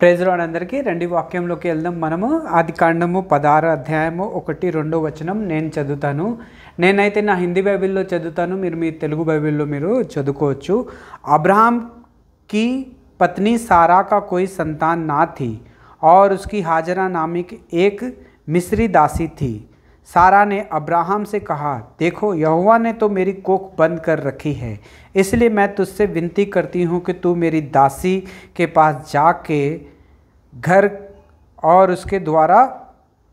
Praise lord అందరికీ రండి వాక్యంలోకి వెళ్దాం. మనము ఆదికాండము 16 అధ్యాయము 1-2 వచనం నేను చదువుతాను. నేనైతే నా హిందీ బైబిల్లో చదువుతాను, మీరు మీ తెలుగు బైబిల్లో మీరు చదువుకోవచ్చు. अब्राहम की पत्नी सारा का कोई संतान ना थी और उसकी हाजरा नामिक एक मिस्री दासी थी. सारा ने अब्राहम से कहा, देखो यहोवा ने तो मेरी कोख बंद कर रखी है, इसलिए मैं तुझसे विनती करती हूँ कि तू मेरी दासी के पास जाके घर और उसके द्वारा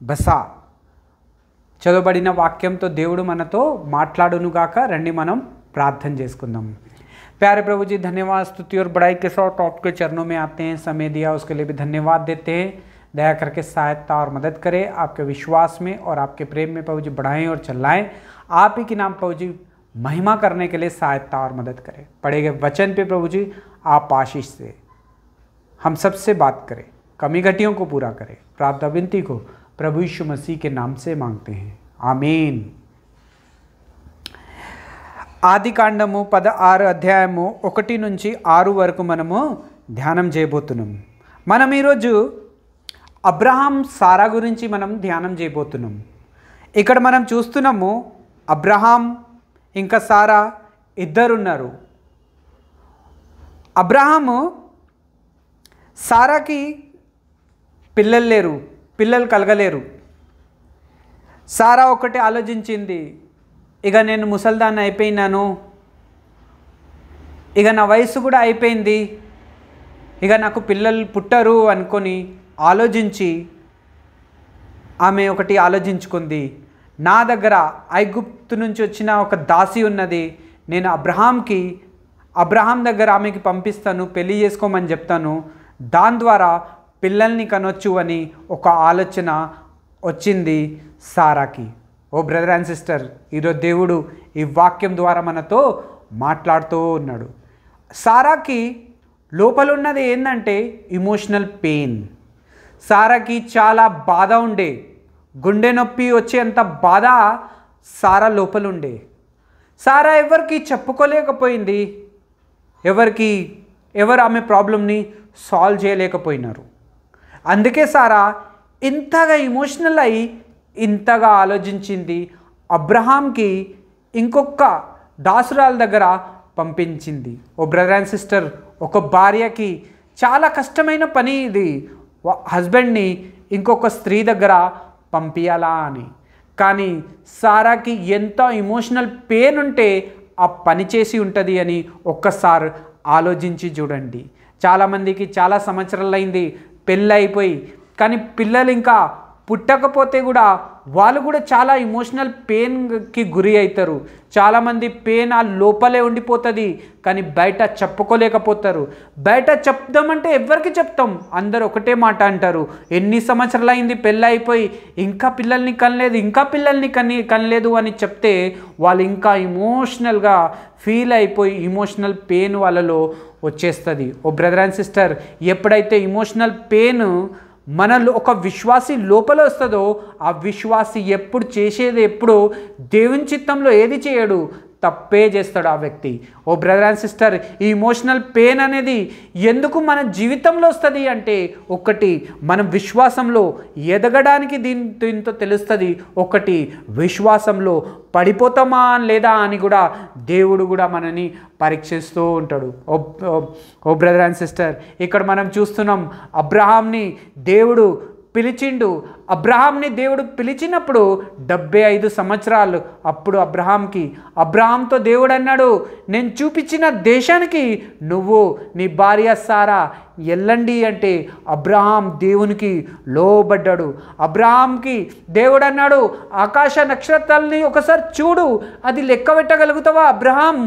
बसा. చదవబడిన వాక్యంతో దేవుడు మనతో మాట్లాడునుగాక. రండి మనం ప్రార్థన చేసుకుందాం. प्यारे प्रभु जी, धन्यवाद, स्तुति और बड़ाई के साथ आपके चरणों में आते हैं. समय दिया उसके लिए भी धन्यवाद देते हैं. दया करके सहायता और मदद करें, आपके विश्वास में और आपके प्रेम में प्रभु जी बढ़ाएं और चलाएं. आप ही के नाम प्रभु जी महिमा करने के लिए सहायता और मदद करें. पढ़े गए वचन पे प्रभु जी आप आशीष से हम सबसे बात करें, कमी घटियों को पूरा करें. प्रार्थना विनती को प्रभु यीशु मसीह के नाम से मांगते हैं, आमीन. ఆదికాండము 16 అధ్యాయము 1-6 వరకు మనము ధ్యానం చేయబోతున్నాం. మనం ఈరోజు అబ్రహాం సారా గురించి మనం ధ్యానం చేయబోతున్నాం. ఇక్కడ మనం చూస్తున్నాము అబ్రహాం ఇంకా సారా ఇద్దరున్నారు. అబ్రహాము సారాకి పిల్లలు కలగలేరు. సారా ఒకటి ఆలోచించింది, ఇక నేను ముసల్దాన్ని అయిపోయినాను, ఇక నా వయసు కూడా అయిపోయింది, ఇక నాకు పిల్లలు పుట్టరు అనుకొని ఆలోచించి ఆమె ఒకటి ఆలోచించుకుంది, నా దగ్గర ఐగుప్తు నుంచి వచ్చిన ఒక దాసి ఉన్నది, నేను అబ్రహాం దగ్గర ఆమెకి పంపిస్తాను, పెళ్లి చేసుకోమని చెప్తాను, దాని ద్వారా పిల్లల్ని కనొచ్చు అని ఒక ఆలోచన వచ్చింది సారాకి. ఓ బ్రదర్ అండ్ సిస్టర్, ఈరోజు దేవుడు ఈ వాక్యం ద్వారా మనతో మాట్లాడుతూ ఉన్నాడు. సారాకి లోపల ఉన్నది ఏంటంటే ఇమోషనల్ పెయిన్. సారాకి చాలా బాధ ఉండే, గుండె నొప్పి వచ్చేంత బాధ సారా లోపల ఉండే. సారా ఎవరికి చెప్పుకోలేకపోయింది, ఎవరు ఆమె ప్రాబ్లంని సాల్వ్ చేయలేకపోయినారు. అందుకే సారా ఇంతగా ఎమోషనల్ అయి ఇంతగా ఆలోచించింది. అబ్రహాంకి ఇంకొక దాసురాల దగ్గర పంపించింది. ఓ బ్రదర్ అండ్ సిస్టర్, ఒక భార్యకి చాలా కష్టమైన పని ఇది, హస్బెండ్ని ఇంకొక స్త్రీ దగ్గర పంపించాలా అని. కానీ సారాకి ఎంత ఎమోషనల్ పెయిన్ ఉంటే ఆ పని చేసి ఉంటుంది అని ఒక్కసారి ఆలోచించి చూడండి. చాలామందికి చాలా సంవత్సరాలు అయింది పెళ్ళి అయిపోయి, కానీ పిల్లలు ఇంకా పుట్టకపోతే కూడా వాళ్ళు కూడా చాలా ఎమోషనల్ పెయిన్కి గురి అవుతారు. చాలామంది పెయిన్ ఆ లోపలే ఉండిపోతుంది, కానీ బయట చెప్పుకోలేకపోతారు. బయట చెప్దామంటే ఎవరికి చెప్తాం? అందరూ ఒకటే మాట అంటారు, ఎన్ని సంవత్సరాలు అయింది పెళ్ళి అయిపోయి ఇంకా పిల్లల్ని కనలేదు అని చెప్తే వాళ్ళు ఇంకా ఎమోషనల్గా ఫీల్ అయిపోయి ఎమోషనల్ పెయిన్ వాళ్ళలో వచ్చేస్తుంది. ఓ బ్రదర్ అండ్ సిస్టర్, ఎప్పుడైతే ఎమోషనల్ పెయిన్ మనలో ఒక విశ్వాసి లోపల వస్తుందో, ఆ విశ్వాసి ఎప్పుడు దేవుని చిత్తంలో ఏది చేయడు, తప్పే చేస్తాడు ఆ వ్యక్తి. ఓ బ్రదర్ అండ్ సిస్టర్, ఈ ఇమోషనల్ పెయిన్ అనేది ఎందుకు మన జీవితంలో వస్తుంది అంటే, ఒకటి మనం విశ్వాసంలో ఎదగడానికి దీంతో తెలుస్తుంది, ఒకటి విశ్వాసంలో పడిపోతామా లేదా అని కూడా దేవుడు కూడా మనని పరీక్షిస్తూ ఉంటాడు. ఓ బ్రదర్ అండ్ సిస్టర్, ఇక్కడ మనం చూస్తున్నాం అబ్రహాంని దేవుడు పిలిచిండు. అబ్రహాంని దేవుడు పిలిచినప్పుడు 75 సంవత్సరాలు. అప్పుడు అబ్రహాంతో దేవుడు అన్నాడు, నేను చూపించిన దేశానికి నువ్వు నీ భార్య సారా వెళ్ళండి అంటే అబ్రహాం దేవునికి లోబడ్డాడు. అబ్రహాంకి దేవుడు అన్నాడు, ఆకాశ నక్షత్రాలని ఒకసారి చూడు, అది లెక్క పెట్టగలుగుతావా అబ్రహాం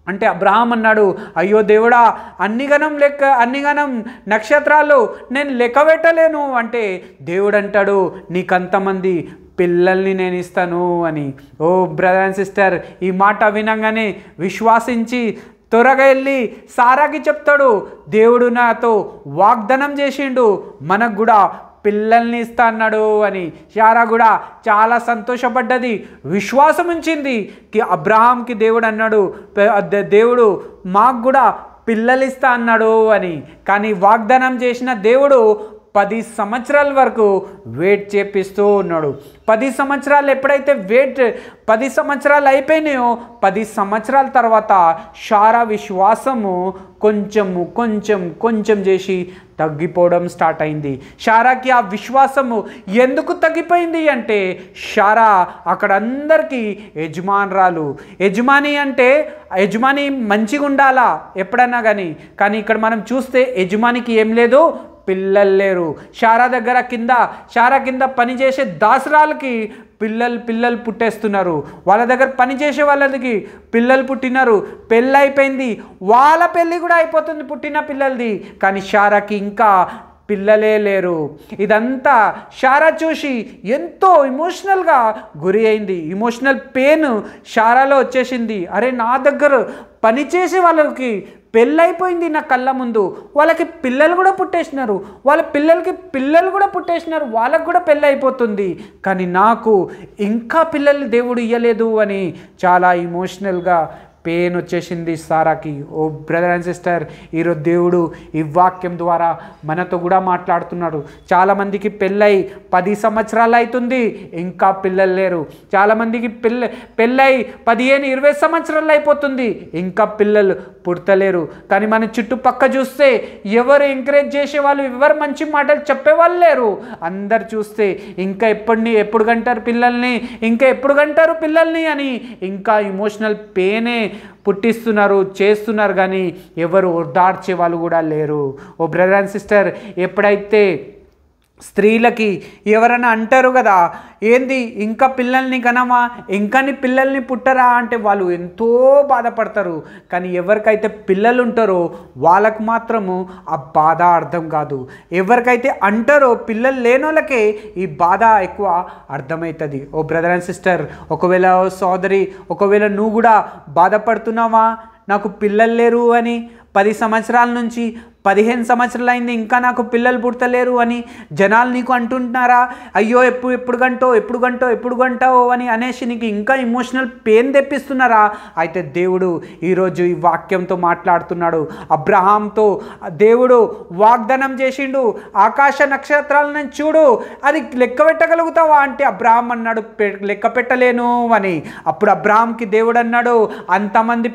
అంటే అబ్రహాం అన్నాడు, అయ్యో దేవుడా, అన్నిగనం నక్షత్రాలు నేను లెక్క పెట్టలేను అంటే దేవుడు అంటాడు, నీకంతమంది పిల్లల్ని నేను ఇస్తాను అని. ఓ బ్రదర్ అండ్ సిస్టర్, ఈ మాట వినంగానే విశ్వాసించి త్వరగా వెళ్ళి సారాకి చెప్తాడు, దేవుడు నాతో వాగ్దానం చేసిండు, మనకు కూడా పిల్లల్ని ఇస్తా అన్నాడు అని. శారా కూడా చాలా సంతోషపడ్డది, విశ్వాసం ఉంచింది. అబ్రహాంకి దేవుడు అన్నాడు, దేవుడు మాకు కూడా పిల్లలు ఇస్తా అన్నాడు అని. కానీ వాగ్దానం చేసిన దేవుడు 10 సంవత్సరాల వరకు వెయిట్ చేపిస్తూ ఉన్నాడు. 10 సంవత్సరాలు ఎప్పుడైతే 10 సంవత్సరాలు అయిపోయినాయో 10 సంవత్సరాల తర్వాత శారా విశ్వాసము కొంచెం చేసి తగ్గిపోవడం స్టార్ట్ అయింది. శారాకి ఆ విశ్వాసము ఎందుకు తగ్గిపోయింది అంటే, శారా అక్కడ అందరికీ యజమానురాలు. యజమాని అంటే యజమాని మంచిగా ఉండాలా ఎప్పుడన్నా కానీ ఇక్కడ మనం చూస్తే యజమానికి ఏం లేదు, పిల్లలు లేరు. శారా కింద పనిచేసే దాసరాలకి పిల్లలు పుట్టేస్తున్నారు. వాళ్ళ దగ్గర పనిచేసే వాళ్ళకి పిల్లలు పుట్టినారు, పెళ్ళి అయిపోయింది, వాళ్ళ పెళ్ళి కూడా అయిపోతుంది పుట్టిన పిల్లలది. కానీ శారాకి ఇంకా పిల్లలే లేరు. ఇదంతా శారా చూసి ఎంతో ఎమోషనల్గా గురి అయింది. ఎమోషనల్ పెయిన్ శారాలో వచ్చేసింది. అరే, నా దగ్గర పనిచేసే వాళ్ళకి పెళ్ళైపోయింది నా కళ్ళ ముందు, వాళ్ళకి పిల్లలు కూడా పుట్టేసినారు, వాళ్ళ పిల్లలకి పిల్లలు కూడా పుట్టేసినారు, వాళ్ళకు కూడా పెళ్ళి అయిపోతుంది, కానీ నాకు ఇంకా పిల్లలు దేవుడు ఇయ్యలేదు అని చాలా ఎమోషనల్గా పెయిన్ వచ్చేసింది సారాకి. ఓ బ్రదర్ అండ్ సిస్టర్, ఈరోజు దేవుడు ఈ వాక్యం ద్వారా మనతో కూడా మాట్లాడుతున్నాడు. చాలామందికి పెళ్ళై 10 సంవత్సరాలు అవుతుంది, ఇంకా పిల్లలు లేరు. చాలామందికి పెళ్ళై 15-20 సంవత్సరాలు అయిపోతుంది, ఇంకా పిల్లలు పుడతలేరు. కానీ మన చుట్టుపక్క చూస్తే ఎవరు ఎంకరేజ్ చేసేవాళ్ళు, ఎవరు మంచి మాటలు చెప్పేవాళ్ళు లేరు. అందరు చూస్తే ఇంకా ఎప్పుడు కంటారు పిల్లల్ని, ఇంకా ఎప్పుడు కంటారు పిల్లల్ని అని ఇంకా ఎమోషనల్ పెయినే పుట్టిస్తున్నారు, చేస్తున్నారు, కానీ ఎవరు ఓదార్చే వాళ్ళు కూడా లేరు. ఓ బ్రదర్ అండ్ సిస్టర్, ఎప్పుడైతే స్త్రీలకి ఎవరైనా అంటారు కదా, ఏంది ఇంకా పిల్లల్ని కనమా, ఇంకా నీ పిల్లల్ని పుట్టరా అంటే వాళ్ళు ఎంతో బాధపడతారు. కానీ ఎవరికైతే పిల్లలు ఉంటారో వాళ్ళకు మాత్రము ఆ బాధ అర్థం కాదు. ఎవరికైతే అంటారో పిల్లలు లేని వాళ్ళకే ఈ బాధ ఎక్కువ అర్థమవుతుంది. ఓ బ్రదర్ అండ్ సిస్టర్, ఒకవేళ సోదరి, ఒకవేళ నువ్వు కూడా బాధపడుతున్నావా, నాకు పిల్లలు లేరు అని, 10 సంవత్సరాల నుంచి 15 సంవత్సరాలు అయింది, ఇంకా నాకు పిల్లలు పుడతలేరు అని జనాలు నీకు అంటుంటున్నారా? అయ్యో ఎప్పుడు గంటావు అని అనేసి నీకు ఇంకా ఎమోషనల్ పెయిన్ తెప్పిస్తున్నారా? అయితే దేవుడు ఈరోజు ఈ వాక్యంతో మాట్లాడుతున్నాడు. అబ్రహాంతో దేవుడు వాగ్దానం చేసిండు, ఆకాశ నక్షత్రాలను చూడు, అది లెక్క పెట్టగలుగుతావా అంటే అబ్రహాం అన్నాడు, లెక్క పెట్టలేను అని. అప్పుడు అబ్రహాంకి దేవుడు అన్నాడు, అంతమంది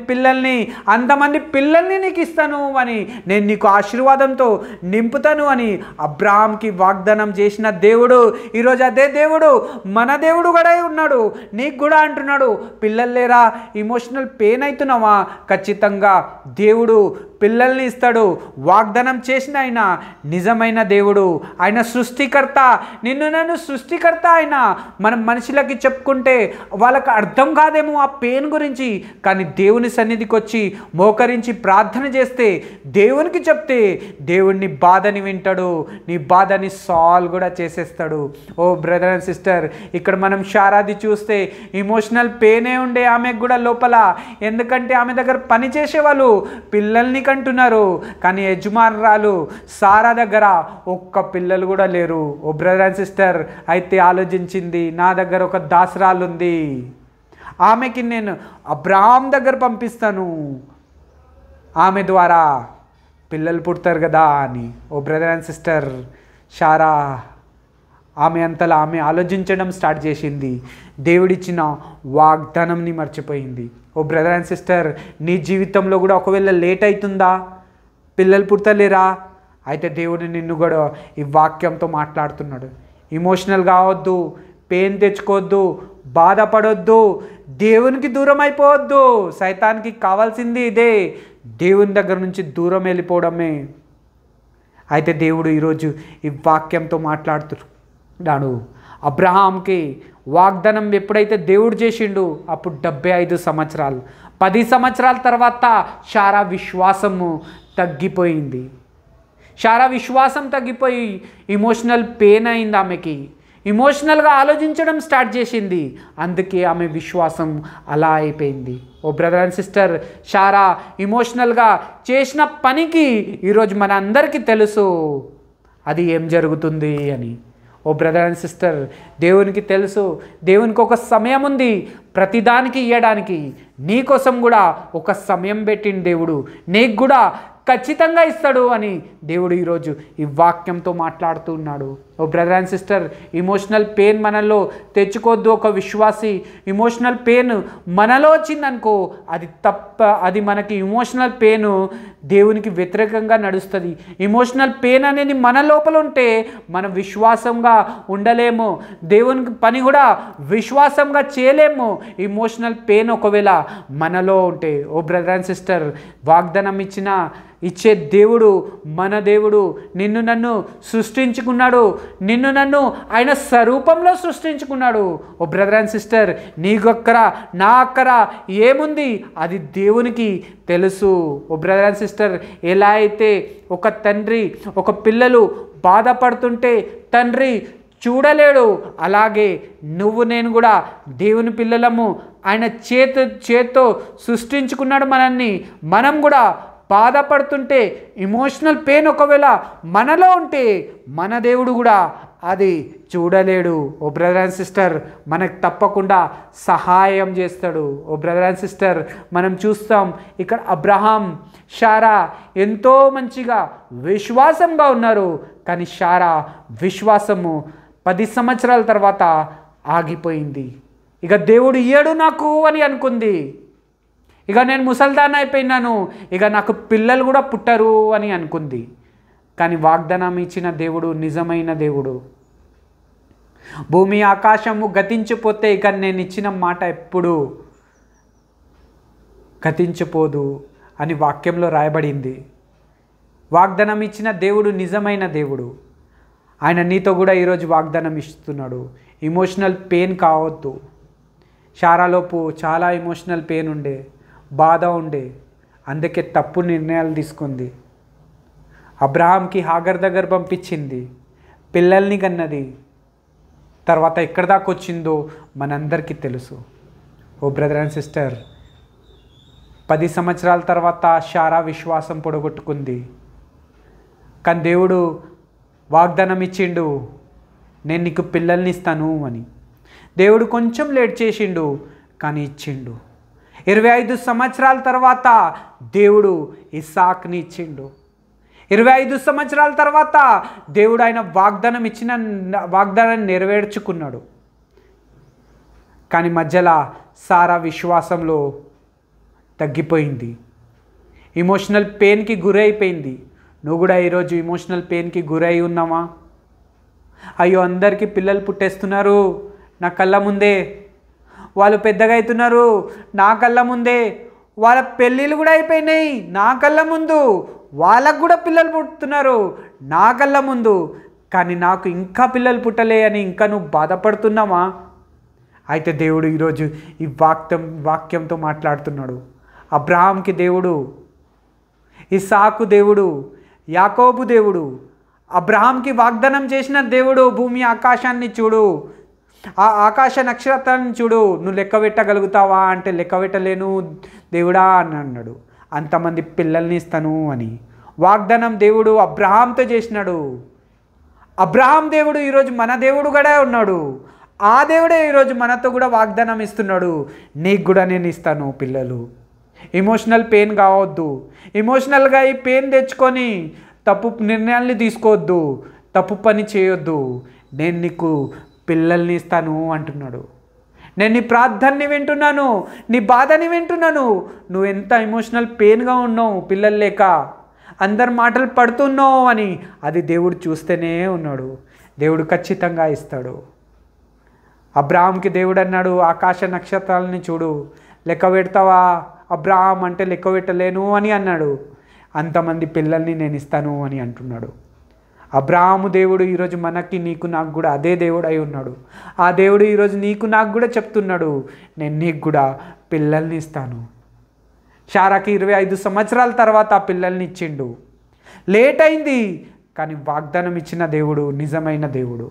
పిల్లల్ని నీకు ఇస్తాను అని, నేను నీకు ఆశీర్వాదంతో నింపుతాను అని అబ్రహాంకి వాగ్దానం చేసిన దేవుడు ఈరోజు అదే దేవుడు మన దేవుడు కూడా ఉన్నాడు. నీకు కూడా అంటున్నాడు, పిల్లలు లేరా, ఎమోషనల్ పెయిన్ అవుతున్నావా? ఖచ్చితంగా దేవుడు పిల్లల్ని ఇస్తాడు. వాగ్దానం చేసిన ఆయన నిజమైన దేవుడు, ఆయన సృష్టికర్త, నన్ను సృష్టికర్త ఆయన. మనం మనుషులకి చెప్పుకుంటే వాళ్ళకి అర్థం కాదేమో ఆ పెయిన్ గురించి, కానీ దేవుని సన్నిధికి వచ్చి మోకరించి ప్రార్థన చేస్తే, దేవునికి చెప్తే దేవుడిని బాధని వింటాడు, నీ బాధని సాల్వ్ కూడా చేసేస్తాడు. ఓ బ్రదర్ అండ్ సిస్టర్, ఇక్కడ మనం శారాది చూస్తే ఎమోషనల్ పెయినే ఉండే ఆమెకు కూడా లోపల. ఎందుకంటే ఆమె దగ్గర పనిచేసే వాళ్ళు పిల్లల్ని కంటున్నారు, కానీ యజమానురాలు సారా దగ్గర ఒక్క పిల్లలు కూడా లేరు. ఓ బ్రదర్ అండ్ సిస్టర్, అయితే ఆలోచించింది, నా దగ్గర ఒక దాసరాలు ఉంది, ఆమెకి నేను అబ్రహాం దగ్గర పంపిస్తాను, ఆమె ద్వారా పిల్లలు పుడతారు కదా అని. ఓ బ్రదర్ అండ్ సిస్టర్, శారా ఆమె ఆలోచించడం స్టార్ట్ చేసింది, దేవుడిచ్చిన వాగ్దానంని మర్చిపోయింది. ఓ బ్రదర్ అండ్ సిస్టర్, నీ జీవితంలో కూడా ఒకవేళ లేట్ అవుతుందా, పిల్లలు పుడతలేరా? అయితే దేవుడు నిన్ను కూడా ఈ వాక్యంతో మాట్లాడుతున్నాడు. ఎమోషనల్ కావద్దు, పెయిన్ తెచ్చుకోవద్దు, బాధపడొద్దు, దేవునికి దూరం అయిపోవద్దు. సైతానికి కావాల్సింది ఇదే, దేవుని దగ్గర నుంచి దూరం వెళ్ళిపోవడమే. అయితే దేవుడు ఈరోజు ఈ వాక్యంతో మాట్లాడుతున్నాడు. అబ్రహాంకి వాగ్దానం ఎప్పుడైతే దేవుడు చేసిండు అప్పుడు 75 సంవత్సరాలు, 10 సంవత్సరాల తర్వాత శారా విశ్వాసము తగ్గిపోయింది. శారా విశ్వాసం తగ్గిపోయి ఎమోషనల్ పెయిన్ అయింది ఆమెకి, ఎమోషనల్గా ఆలోచించడం స్టార్ట్ చేసింది, అందుకే ఆమె విశ్వాసం అలా అయిపోయింది. ఓ బ్రదర్ అండ్ సిస్టర్, శారా ఎమోషనల్గా చేసిన పనికి ఈరోజు మన అందరికీ తెలుసు అది ఏం జరుగుతుంది అని. ఓ ఓ బ్రదర్ అండ్ సిస్టర్, దేవునికి తెలుసు, దేవునికి ఒక సమయం ఉంది ప్రతిదానికి ఇవ్వడానికి. నీకోసం కూడా ఒక సమయం పెట్టిండు దేవుడు, నీకు కూడా ఖచ్చితంగా ఇస్తాడు అని దేవుడు ఈరోజు ఈ వాక్యంతో మాట్లాడుతూ ఉన్నాడు. Oh brother and sister, emotional pain మనలో తెచ్చుకోవద్దు. ఒక విశ్వాసి ఇమోషనల్ పెయిన్ మనలో వచ్చిందనుకో, అది మనకి ఇమోషనల్ పెయిన్ దేవునికి వ్యతిరేకంగా నడుస్తుంది. ఇమోషనల్ పెయిన్ అనేది మన లోపల ఉంటే మనం విశ్వాసంగా ఉండలేము, దేవునికి పని కూడా విశ్వాసంగా చేయలేము. ఇమోషనల్ పెయిన్ ఒకవేళ మనలో ఉంటే, ఓ బ్రదర్ అండ్ సిస్టర్, వాగ్దానం ఇచ్చే దేవుడు మన దేవుడు. నిన్ను నన్ను సృష్టించుకున్నాడు, నిన్ను నన్ను ఆయన స్వరూపంలో సృష్టించుకున్నాడు. ఓ బ్రదర్ అండ్ సిస్టర్, నీకొక్కర నా అక్కర ఏముంది అది దేవునికి తెలుసు. ఓ బ్రదర్ అండ్ సిస్టర్, ఎలా అయితే ఒక తండ్రి ఒక పిల్లలు బాధపడుతుంటే తండ్రి చూడలేడు, అలాగే నువ్వు నేను కూడా దేవుని పిల్లలము. ఆయన చేత్తో సృష్టించుకున్నాడు మనల్ని. మనం కూడా బాధపడుతుంటే ఇమోషనల్ పెయిన్ ఒకవేళ మనలో ఉంటే మన దేవుడు కూడా అది చూడలేడు. ఓ బ్రదర్ అండ్ సిస్టర్, మనకు తప్పకుండా సహాయం చేస్తాడు. ఓ బ్రదర్ అండ్ సిస్టర్, మనం చూస్తాం ఇక్కడ అబ్రహాం శారా ఎంతో మంచిగా విశ్వాసంగా ఉన్నారు. కానీ శారా విశ్వాసము 10 సంవత్సరాల తర్వాత ఆగిపోయింది. ఇక దేవుడు ఇయ్యడు నాకు అని అనుకుంది. ఇక నేను ముసల్దాన్ని అయిపోయినాను, ఇక నాకు పిల్లలు కూడా పుట్టరు అని అనుకుంది. కానీ వాగ్దానం ఇచ్చిన దేవుడు నిజమైన దేవుడు. భూమి ఆకాశము గతించిపోతే ఇక నేను ఇచ్చిన మాట ఎప్పుడు గతించిపోదు అని వాక్యంలో రాయబడింది. వాగ్దానం ఇచ్చిన దేవుడు నిజమైన దేవుడు. ఆయన నీతో కూడా ఈరోజు వాగ్దానం ఇస్తున్నాడు. ఇమోషనల్ పెయిన్ కావద్దు. శారాలోపు చాలా ఇమోషనల్ పెయిన్ ఉండే, బాధ ఉండే, అందుకే తప్పు నిర్ణయాలు తీసుకుంది. అబ్రహాంకి హాగర్ దగ్గర పంపించింది, పిల్లల్ని కన్నది. తర్వాత ఎక్కడి దాకా వచ్చిందో మనందరికీ తెలుసు. ఓ బ్రదర్ అండ్ సిస్టర్, 10 సంవత్సరాల తర్వాత శారా విశ్వాసం పొడగొట్టుకుంది. కానీ దేవుడు వాగ్దానం ఇచ్చిండు, నేను నీకు పిల్లల్ని ఇస్తాను అని. దేవుడు కొంచెం లేట్ చేసిండు, కానీ ఇచ్చిండు. 25 సంవత్సరాల తర్వాత దేవుడు ఇస్సాక్ని ఇచ్చిండు. 25 సంవత్సరాల తర్వాత దేవుడు ఆయన వాగ్దానాన్ని నెరవేర్చుకున్నాడు. కానీ మధ్యలో సారా విశ్వాసంలో తగ్గిపోయింది, ఇమోషనల్ పెయిన్కి గురైపోయింది. నువ్వు కూడా ఈరోజు ఇమోషనల్ పెయిన్కి గురై ఉన్నావా? అయ్యో, అందరికీ పిల్లలు పుట్టేస్తున్నారు నా కళ్ళ ముందే, వాళ్ళు పెద్దగా అవుతున్నారు నా కళ్ళ ముందే, వాళ్ళ పెళ్ళిళ్ళు కూడా అయిపోయినాయి నా కళ్ళ ముందు, వాళ్ళకు కూడా పిల్లలు పుట్టుతున్నారు నా కళ్ళ ముందు, కానీ నాకు ఇంకా పిల్లలు పుట్టలే అని ఇంకా నువ్వు బాధపడుతున్నావా? అయితే దేవుడు ఈరోజు ఈ వాక్యంతో మాట్లాడుతున్నాడు. అబ్రహాంకి దేవుడు, ఇస్సాకు దేవుడు, యాకోబు దేవుడు, అబ్రహాంకి వాగ్దానం చేసిన దేవుడు. భూమి ఆకాశాన్ని చూడు, ఆ ఆకాశ నక్షత్రాన్ని చూడు, నువ్వు లెక్క పెట్టగలుగుతావా అంటే లెక్క పెట్టలేను దేవుడా అని అన్నాడు. అంతమంది పిల్లల్ని ఇస్తాను అని వాగ్దానం దేవుడు అబ్రహాంతో చేసినాడు. అబ్రహాం దేవుడు ఈరోజు మన దేవుడు కూడా ఉన్నాడు. ఆ దేవుడే ఈరోజు మనతో కూడా వాగ్దానం ఇస్తున్నాడు, నీకు కూడా నేను ఇస్తాను పిల్లలు. ఇమోషనల్ పెయిన్ కావద్దు. ఇమోషనల్గా ఈ పెయిన్ తెచ్చుకొని తప్పు నిర్ణయాల్ని తీసుకోవద్దు, తప్పు పని చేయొద్దు. నేను నీకు పిల్లల్ని ఇస్తాను అంటున్నాడు. నేను నీ ప్రార్థనని వింటున్నాను, నీ బాధని వింటున్నాను. నువ్వు ఎంత ఇమోషనల్ పెయిన్గా ఉన్నావు పిల్లలు లేక, అందరి మాటలు పడుతున్నావు అని, అది దేవుడు చూస్తూనే ఉన్నాడు. దేవుడు ఖచ్చితంగా ఇస్తాడు. అబ్రహాంకి దేవుడు అన్నాడు, ఆకాశ నక్షత్రాలని చూడు, లెక్క పెడతావా అబ్రహాం అంటే లెక్క పెట్టలేను అని అన్నాడు. అంతమంది పిల్లల్ని నేను ఇస్తాను అని అంటున్నాడు. అబ్రహాము దేవుడు ఈరోజు మనకి నీకు నాకు కూడా అదే దేవుడు అయి ఉన్నాడు. ఆ దేవుడు ఈరోజు నీకు నాకు కూడా చెప్తున్నాడు, నేను నీకు కూడా పిల్లల్ని ఇస్తాను. శారాకి 25 సంవత్సరాల తర్వాత ఆ పిల్లల్ని ఇచ్చిండు. లేట్ అయింది, కానీ వాగ్దానం ఇచ్చిన దేవుడు నిజమైన దేవుడు.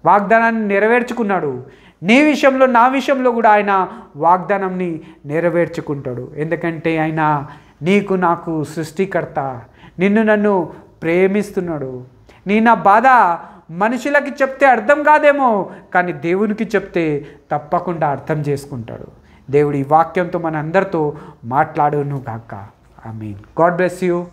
వాగ్దానాన్ని నెరవేర్చుకున్నాడు. నీ విషయంలో నా విషయంలో కూడా ఆయన వాగ్దానాన్ని నెరవేర్చుకుంటాడు. ఎందుకంటే ఆయన నీకు నాకు సృష్టికర్త, నిన్ను నన్ను ప్రేమిస్తున్నాడు. నీ నా బాధ మనుషులకి చెప్తే అర్థం కాదేమో, కానీ దేవునికి చెప్తే తప్పకుండా అర్థం చేసుకుంటాడు. దేవుడి వాక్యంతో మన అందరితో మాట్లాడును గాక. ఆమేన్. God bless you.